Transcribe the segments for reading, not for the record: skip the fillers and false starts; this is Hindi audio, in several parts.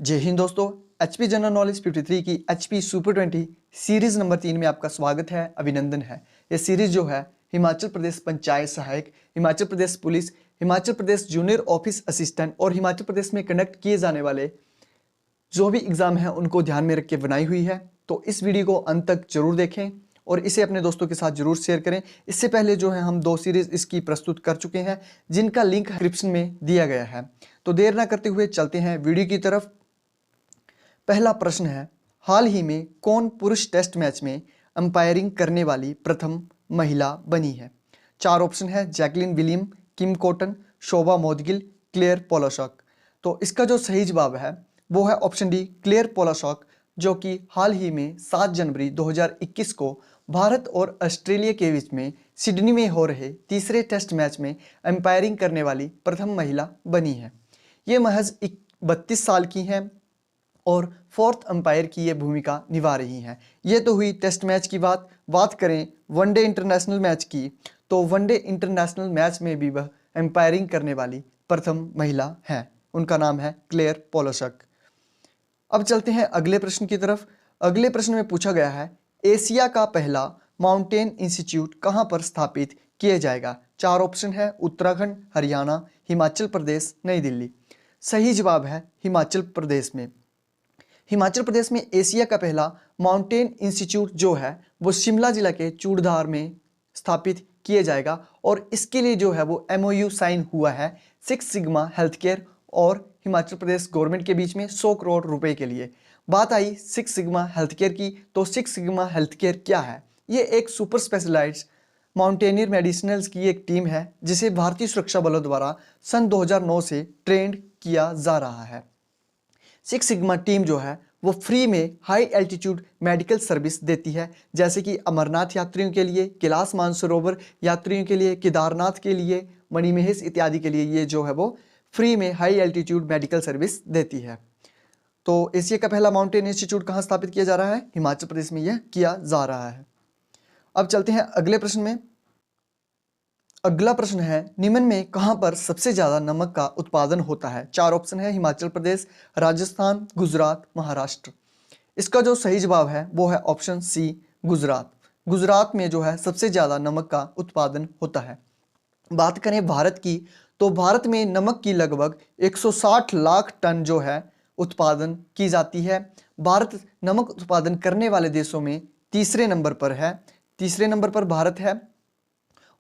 जय हिंद दोस्तों। एचपी जनरल नॉलेज 53 की एचपी सुपर 20 सीरीज नंबर 3 में आपका स्वागत है, अभिनंदन है। ये सीरीज जो है हिमाचल प्रदेश पंचायत सहायक, Himachal Pradesh police, Himachal Pradesh junior office assistant और हिमाचल प्रदेश में कंडक्ट किए जाने वाले जो भी एग्जाम हैं उनको ध्यान में रख के बनाई हुई है। तो इस वीडियो को अंत तक जरूर देखें और इसे अपने दोस्तों के साथ जरूर शेयर करें। इससे पहले जो है हम 2 सीरीज इसकी प्रस्तुत कर चुके हैं जिनका लिंक डिस्क्रिप्शन में दिया गया है। तो देर ना करते हुए चलते हैं वीडियो की तरफ। पहला प्रश्न है, हाल ही में कौन पुरुष टेस्ट मैच में अंपायरिंग करने वाली प्रथम महिला बनी है? 4 ऑप्शन है, जैकलिन विलियम, किम कॉटन, शोभा मोदगिल, क्लेयर पोलाशॉक। तो इसका जो सही जवाब है वो है ऑप्शन डी, क्लेयर पोलाशॉक, जो कि हाल ही में 7 जनवरी 2021 को भारत और ऑस्ट्रेलिया के बीच में सिडनी में हो रहे तीसरे टेस्ट मैच में अंपायरिंग करने वाली प्रथम महिला बनी है। ये महज 32 साल की हैं और 4th अंपायर की ये भूमिका निभा रही हैं। ये तो हुई टेस्ट मैच की बात करें वनडे इंटरनेशनल मैच की, तो वनडे इंटरनेशनल मैच में भी वह अंपायरिंग करने वाली प्रथम महिला हैं। उनका नाम है क्लेयर पोलाशॉक। अब चलते हैं अगले प्रश्न की तरफ। अगले प्रश्न में पूछा गया है, एशिया का पहला माउंटेन इंस्टीट्यूट कहाँ पर स्थापित किया जाएगा? 4 ऑप्शन है, उत्तराखंड, हरियाणा, हिमाचल प्रदेश, नई दिल्ली। सही जवाब है हिमाचल प्रदेश में। हिमाचल प्रदेश में एशिया का पहला माउंटेन इंस्टीट्यूट जो है वो शिमला जिला के चूड़धार में स्थापित किया जाएगा और इसके लिए जो है वो MOU साइन हुआ है 6 सिग्मा हेल्थ केयर और हिमाचल प्रदेश गवर्नमेंट के बीच में 100 करोड़ रुपए के लिए। बात आई 6 सिग्मा हेल्थ केयर की, तो 6 सिग्मा हेल्थ केयर क्या है? ये एक सुपर स्पेशलाइज्ड माउंटेनियर मेडिसिनल्स की एक टीम है जिसे भारतीय सुरक्षा बलों द्वारा सन 2009 से ट्रेंड किया जा रहा है। 6 सिग्मा टीम जो है वो फ्री में हाई एल्टीट्यूड मेडिकल सर्विस देती है, जैसे कि अमरनाथ यात्रियों के लिए, कैलाश मानसरोवर यात्रियों के लिए, केदारनाथ के लिए, मणिमहेश इत्यादि के लिए ये जो है वो फ्री में हाई एल्टीट्यूड मेडिकल सर्विस देती है। तो एशिया का पहला माउंटेन इंस्टीट्यूट कहाँ स्थापित किया जा रहा है? हिमाचल प्रदेश में यह किया जा रहा है। अब चलते हैं अगले प्रश्न में। अगला प्रश्न है, निम्न में कहां पर सबसे ज्यादा नमक का उत्पादन होता है? 4 ऑप्शन है, हिमाचल प्रदेश, राजस्थान, गुजरात, महाराष्ट्र। इसका जो सही जवाब है वो है ऑप्शन सी, गुजरात। गुजरात में जो है सबसे ज्यादा नमक का उत्पादन होता है। बात करें भारत की, तो भारत में नमक की लगभग 160 लाख टन जो है उत्पादन की जाती है। भारत नमक उत्पादन करने वाले देशों में तीसरे नंबर पर है। तीसरे नंबर पर भारत है।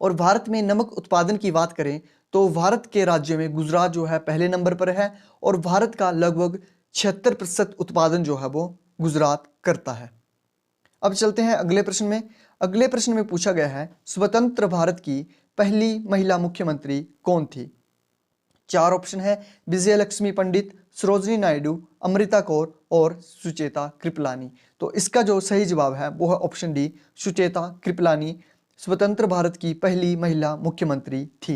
और भारत में नमक उत्पादन की बात करें तो भारत के राज्यों में गुजरात जो है पहले नंबर पर है और भारत का लगभग 76% उत्पादन जो है वो गुजरात करता है। अब चलते हैं अगले प्रश्न में। अगले प्रश्न में पूछा गया है, स्वतंत्र भारत की पहली महिला मुख्यमंत्री कौन थी? 4 ऑप्शन है, विजय लक्ष्मी पंडित, सरोजिनी नायडू, अमृता कौर और सुचेता कृपलानी। तो इसका जो सही जवाब है वो है ऑप्शन डी, सुचेता कृपलानी स्वतंत्र भारत की पहली महिला मुख्यमंत्री थी।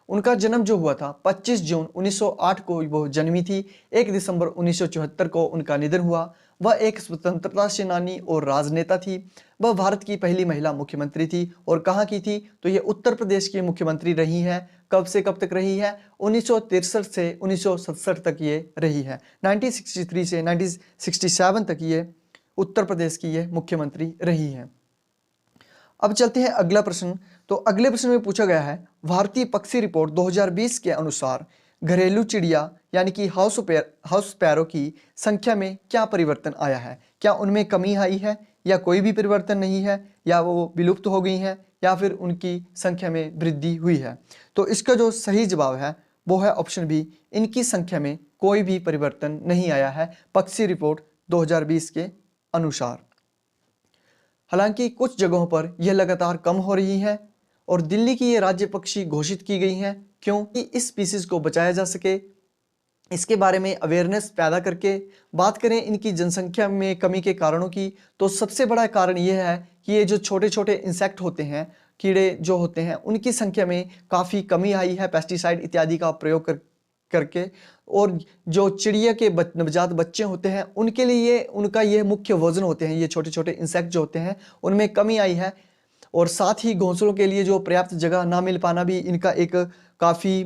उनका जन्म जो हुआ था 25 जून 1908 को वो जन्मी थी। 1 दिसंबर 1974 को उनका निधन हुआ। वह एक स्वतंत्रता सेनानी और राजनेता थी। वह भारत की पहली महिला मुख्यमंत्री थी और कहाँ की थी? तो ये उत्तर प्रदेश की मुख्यमंत्री रही हैं। कब से कब तक रही है? 1963 से 1967 तक ये रही है। 1963 से 1967 तक ये उत्तर प्रदेश की ये मुख्यमंत्री रही है। अब चलते हैं अगला प्रश्न। तो अगले प्रश्न में पूछा गया है, भारतीय पक्षी रिपोर्ट 2020 के अनुसार घरेलू चिड़िया यानी कि हाउस स्पैरो की संख्या में क्या परिवर्तन आया है? क्या उनमें कमी आई है या कोई भी परिवर्तन नहीं है, या वो विलुप्त हो गई हैं, या फिर उनकी संख्या में वृद्धि हुई है? तो इसका जो सही जवाब है वो है ऑप्शन बी, इनकी संख्या में कोई भी परिवर्तन नहीं आया है पक्षी रिपोर्ट 2020 के अनुसार। हालांकि कुछ जगहों पर यह लगातार कम हो रही है और दिल्ली की ये राज्य पक्षी घोषित की गई हैं क्योंकि इस स्पीसीज को बचाया जा सके। इसके बारे में अवेयरनेस पैदा करके बात करें इनकी जनसंख्या में कमी के कारणों की, तो सबसे बड़ा कारण यह है कि ये जो छोटे छोटे इंसेक्ट होते हैं, कीड़े जो होते हैं, उनकी संख्या में काफ़ी कमी आई है पेस्टिसाइड इत्यादि का प्रयोग करके। और जो चिड़िया के नवजात बच्चे होते हैं उनके लिए उनका ये मुख्य भोजन होते हैं, ये छोटे छोटे इंसेक्ट जो होते हैं, उनमें कमी आई है। और साथ ही घोंसलों के लिए जो पर्याप्त जगह ना मिल पाना भी इनका एक काफ़ी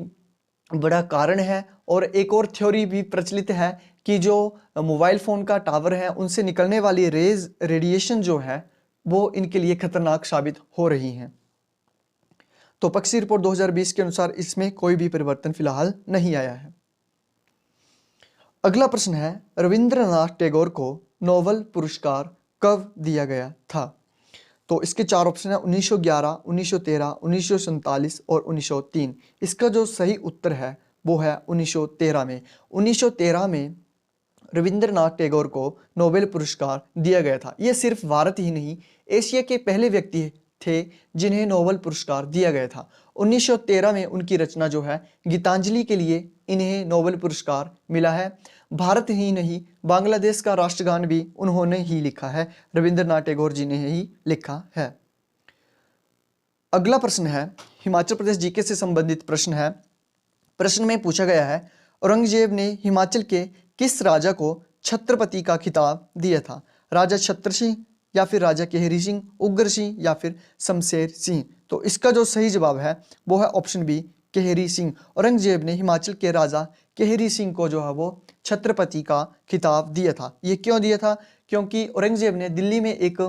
बड़ा कारण है। और एक और थ्योरी भी प्रचलित है कि जो मोबाइल फ़ोन का टावर है उनसे निकलने वाली रेडिएशन जो है वो इनके लिए खतरनाक साबित हो रही हैं। तो पक्षी रिपोर्ट 2020 के अनुसार इसमें कोई भी परिवर्तन फिलहाल नहीं आया है। अगला प्रश्न है, रविंद्रनाथ टैगोर को नोबेल पुरस्कार कब दिया गया था? तो इसके चार ऑप्शन है 1911, 1913, 1947 और 1903। इसका जो सही उत्तर है वो है 1913 में। 1913 में रविंद्रनाथ टैगोर को नोबेल पुरस्कार दिया गया था। ये सिर्फ भारत ही नहीं, एशिया के पहले व्यक्ति थे जिन्हें नोबेल पुरस्कार दिया गया था। 1913 में उनकी रचना जो है गीतांजलि के लिए इन्हें नोबेल पुरस्कार मिला है। भारत ही नहीं, बांग्लादेश का राष्ट्रगान भी उन्होंने ही लिखा है, रविंद्रनाथ टैगोर जी ने ही लिखा है। अगला प्रश्न है, हिमाचल प्रदेश जीके से संबंधित प्रश्न है। प्रश्न में पूछा गया है, औरंगजेब ने हिमाचल के किस राजा को छत्रपति का खिताब दिया था? राजा छत्र सिंह या फिर राजा केहरी सिंह, उग्र सिंह या फिर शमशेर सिंह? तो इसका जो सही जवाब है वो है ऑप्शन बी, केहरी सिंह। औरंगजेब ने हिमाचल के राजा केहरी सिंह को जो है वो छत्रपति का खिताब दिया था। ये क्यों दिया था? क्योंकि औरंगजेब ने दिल्ली में एक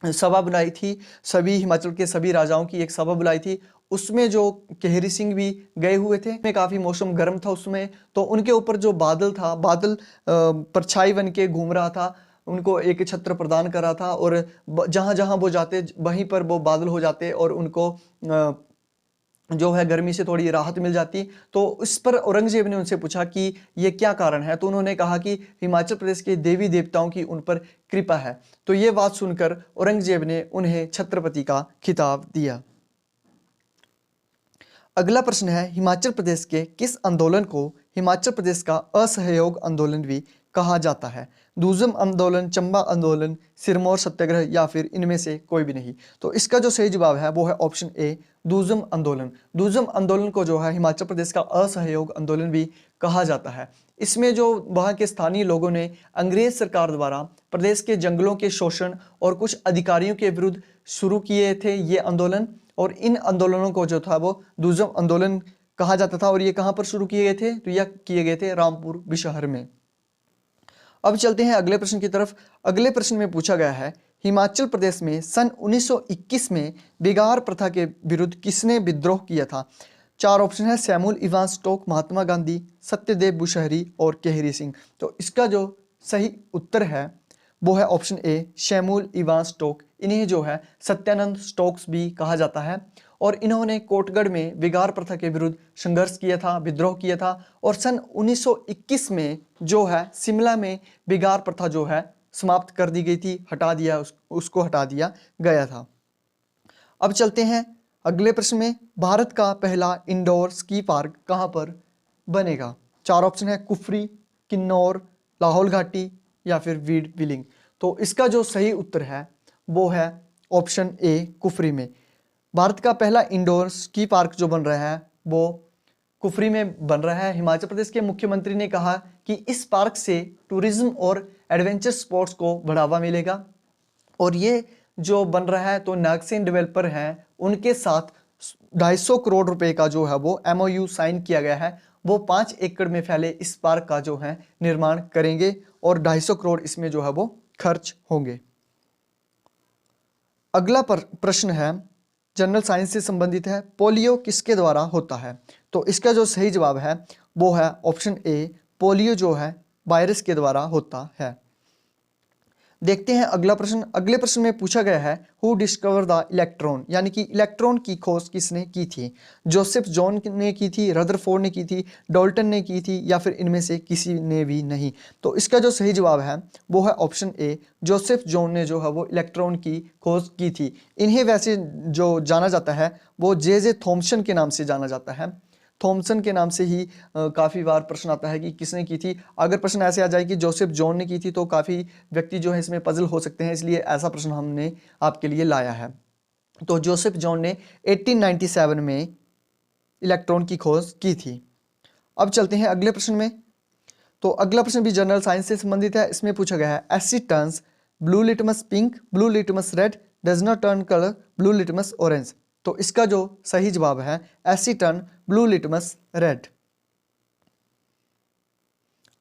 सभा बुलाई थी, सभी हिमाचल के सभी राजाओं की एक सभा बुलाई थी। उसमें जो केहरी सिंह भी गए हुए थे, में काफ़ी मौसम गर्म था उसमें, तो उनके ऊपर जो बादल था, बादल परछाई बन के घूम रहा था, उनको एक छत्र प्रदान कर रहा था और जहाँ जहाँ वो जाते वहीं पर वो बादल हो जाते और उनको जो है गर्मी से थोड़ी राहत मिल जाती। तो इस पर औरंगजेब ने उनसे पूछा कि ये क्या कारण है? तो उन्होंने कहा कि हिमाचल प्रदेश के देवी देवताओं की उन पर कृपा है। तो ये बात सुनकर औरंगजेब ने उन्हें छत्रपति का खिताब दिया। अगला प्रश्न है, हिमाचल प्रदेश के किस आंदोलन को हिमाचल प्रदेश का असहयोग आंदोलन भी कहा जाता है? दूजम आंदोलन, चंबा आंदोलन, सिरमौर सत्याग्रह या फिर इनमें से कोई भी नहीं? तो इसका जो सही जवाब है वो है ऑप्शन ए, दूजम आंदोलन। दूजम आंदोलन को जो है हिमाचल प्रदेश का असहयोग आंदोलन भी कहा जाता है। इसमें जो वहाँ के स्थानीय लोगों ने अंग्रेज सरकार द्वारा प्रदेश के जंगलों के शोषण और कुछ अधिकारियों के विरुद्ध शुरू किए थे ये आंदोलन, और इन आंदोलनों को जो था वो दूजम आंदोलन कहा जाता था। और ये कहाँ पर शुरू किए गए थे? तो यह किए गए थे रामपुर बिशहर में। अब चलते हैं अगले प्रश्न की तरफ। अगले प्रश्न में पूछा गया है, हिमाचल प्रदेश में सन 1921 में बिगार प्रथा के विरुद्ध किसने विद्रोह किया था? चार ऑप्शन है, Samuel Evan stock, Mahatma Gandhi, Satyadev Bushahri और केहरी सिंह। तो इसका जो सही उत्तर है वो है option A, Samuel Evan Stoke. इन्हें जो है सत्यानंद स्टोक्स भी कहा जाता है और इन्होंने कोटगढ़ में बिगार प्रथा के विरुद्ध संघर्ष किया था, विद्रोह किया था। और सन 1921 में जो है शिमला में बिगार प्रथा जो है समाप्त कर दी गई थी, हटा दिया उसको हटा दिया गया था। अब चलते हैं अगले प्रश्न में, भारत का पहला इंडोर स्की पार्क कहाँ पर बनेगा? चार ऑप्शन है, कुफरी, किन्नौर, लाहौल घाटी या फिर वीड विलिंग। तो इसका जो सही उत्तर है वो है ऑप्शन ए, कुफरी में। भारत का पहला इंडोर स्की पार्क जो बन रहा है वो कुफरी में बन रहा है। हिमाचल प्रदेश के मुख्यमंत्री ने कहा कि इस पार्क से टूरिज्म और एडवेंचर स्पोर्ट्स को बढ़ावा मिलेगा। और ये जो बन रहा है तो नागसेन डेवलपर हैं, उनके साथ 250 करोड़ रुपए का जो है वो MOU साइन किया गया है। वो 5 एकड़ में फैले इस पार्क का जो है निर्माण करेंगे और 250 करोड़ इसमें जो है वो खर्च होंगे। अगला प्रश्न है, जनरल साइंस से संबंधित है, पोलियो किसके द्वारा होता है? तो इसका जो सही जवाब है वो है ऑप्शन ए, पोलियो जो है वायरस के द्वारा होता है। देखते हैं अगला प्रश्न। अगले प्रश्न में पूछा गया है, हु डिस्कवर द इलेक्ट्रॉन, यानी कि इलेक्ट्रॉन की खोज किसने की थी? जोसेफ जॉन ने की थी, रदरफोर्ड ने की थी, डाल्टन ने की थी या फिर इनमें से किसी ने भी नहीं? तो इसका जो सही जवाब है वो है ऑप्शन ए, जोसेफ जॉन ने जो है वो इलेक्ट्रॉन की खोज की थी। इन्हें वैसे जो जाना जाता है वो जे थॉमसन के नाम से जाना जाता है। थॉमसन के नाम से ही काफ़ी बार प्रश्न आता है कि किसने की थी। अगर प्रश्न ऐसे आ जाए कि जोसेफ जॉन ने की थी तो काफ़ी व्यक्ति जो है इसमें पजल हो सकते हैं, इसलिए ऐसा प्रश्न हमने आपके लिए लाया है। तो जोसेफ जॉन ने 1897 में इलेक्ट्रॉन की खोज की थी। अब चलते हैं अगले प्रश्न में। तो अगला प्रश्न भी जनरल साइंस से संबंधित है। इसमें पूछा गया है, asset turns blue litmus pink, blue litmus red, does not turn colour blue litmus orange. तो इसका जो सही जवाब है, asset turn blue litmus red.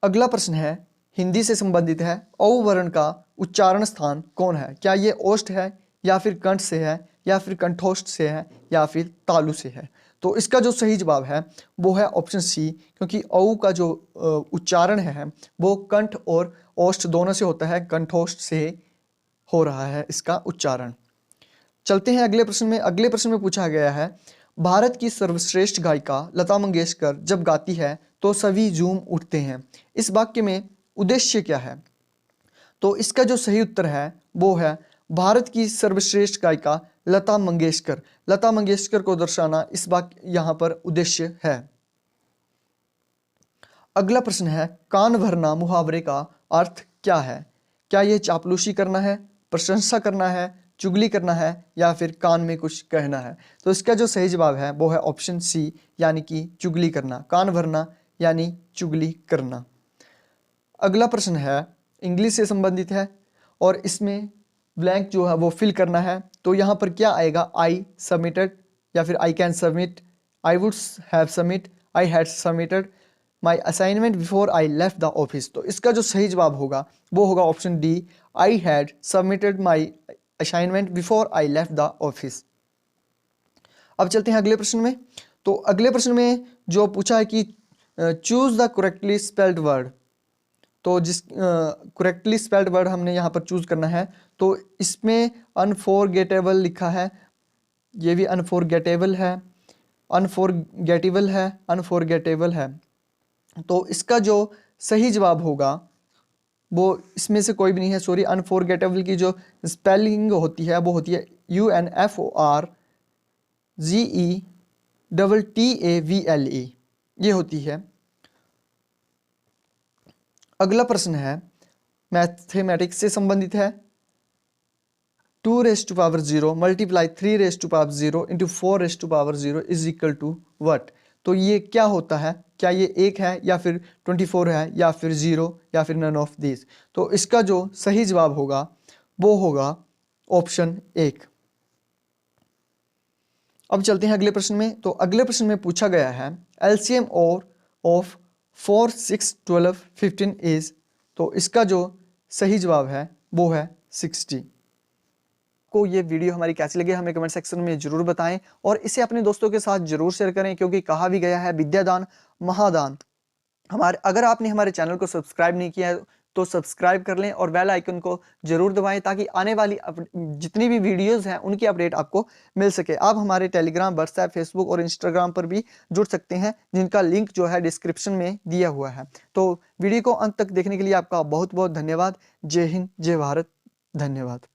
अगला प्रश्न है, हिंदी से संबंधित है। औ वर्ण का उच्चारण स्थान कौन है? क्या ये ओष्ठ है, या फिर कंठ से है, या फिर कंठोष्ठ से है, या फिर तालु से है? तो इसका जो सही जवाब है वो है ऑप्शन सी, क्योंकि औ का जो उच्चारण है वो कंठ और ओष्ठ दोनों से होता है, कंठोष्ठ से हो रहा है इसका उच्चारण। चलते हैं अगले प्रश्न में। अगले प्रश्न में पूछा गया है, भारत की सर्वश्रेष्ठ गायिका लता मंगेशकर जब गाती है तो सभी झूम उठते हैं। इस वाक्य में उद्देश्य क्या है? तो इसका जो सही उत्तर है वो है भारत की सर्वश्रेष्ठ गायिका लता मंगेशकर। लता मंगेशकर को दर्शाना इस वाक्य यहाँ पर उद्देश्य है। अगला प्रश्न है, कान भरना मुहावरे का अर्थ क्या है? क्या ये चापलूसी करना है, प्रशंसा करना है, चुगली करना है, या फिर कान में कुछ कहना है? तो इसका जो सही जवाब है वो है ऑप्शन सी, यानी कि चुगली करना। कान भरना यानी चुगली करना। अगला प्रश्न है, इंग्लिश से संबंधित है और इसमें ब्लैंक जो है वो फिल करना है। तो यहाँ पर क्या आएगा? आई सबमिटेड, या फिर I can submit, I would have submit, I had submitted my assignment before I left the office. तो इसका जो सही जवाब होगा वो होगा option D, I had submitted my assignment before I left the office. अब चलते हैं अगले प्रश्न में। तो अगले प्रश्न में जो पूछा है कि choose the correctly spelled word, तो जिस करेक्टली स्पेल्ड वर्ड हमने यहाँ पर चूज करना है। तो इसमें अनफॉरगेटेबल लिखा है, ये भी अनफॉरगेटेबल है, अनफॉरगेटेबल है, अनफॉरगेटेबल है। तो इसका जो सही जवाब होगा वो इसमें से कोई भी नहीं है, सॉरी। अनफॉरगेटेबल की जो स्पेलिंग होती है वो होती है UNFORGETTAVLE, ये होती है। अगला प्रश्न है, मैथमेटिक्स से संबंधित है। 2⁻0 multiply 3⁻0 into 4⁻0 is equal to what? तो ये क्या होता है? क्या ये 1 है, या फिर 24 है, या फिर 0, या फिर नन ऑफ दिस? तो इसका जो सही जवाब होगा वो होगा ऑप्शन 1। अब चलते हैं अगले प्रश्न में। तो अगले प्रश्न में पूछा गया है, एलसीएम और ऑफ 4, 6, 12, 15 इज। तो इसका जो सही जवाब है वो है 60। को ये वीडियो हमारी कैसी लगी हमें कमेंट सेक्शन में जरूर बताएं, और इसे अपने दोस्तों के साथ जरूर शेयर करें, क्योंकि कहा भी गया है विद्यादान महादान। अगर आपने हमारे चैनल को सब्सक्राइब नहीं किया है तो सब्सक्राइब कर लें और बेल आइकन को जरूर दबाएं, ताकि आने वाली जितनी भी वीडियोस हैं उनकी अपडेट आपको मिल सके। आप हमारे टेलीग्राम, व्हाट्सएप, फेसबुक और इंस्टाग्राम पर भी जुड़ सकते हैं, जिनका लिंक जो है डिस्क्रिप्शन में दिया हुआ है। तो वीडियो को अंत तक देखने के लिए आपका बहुत बहुत धन्यवाद। जय हिंद, जय भारत, धन्यवाद।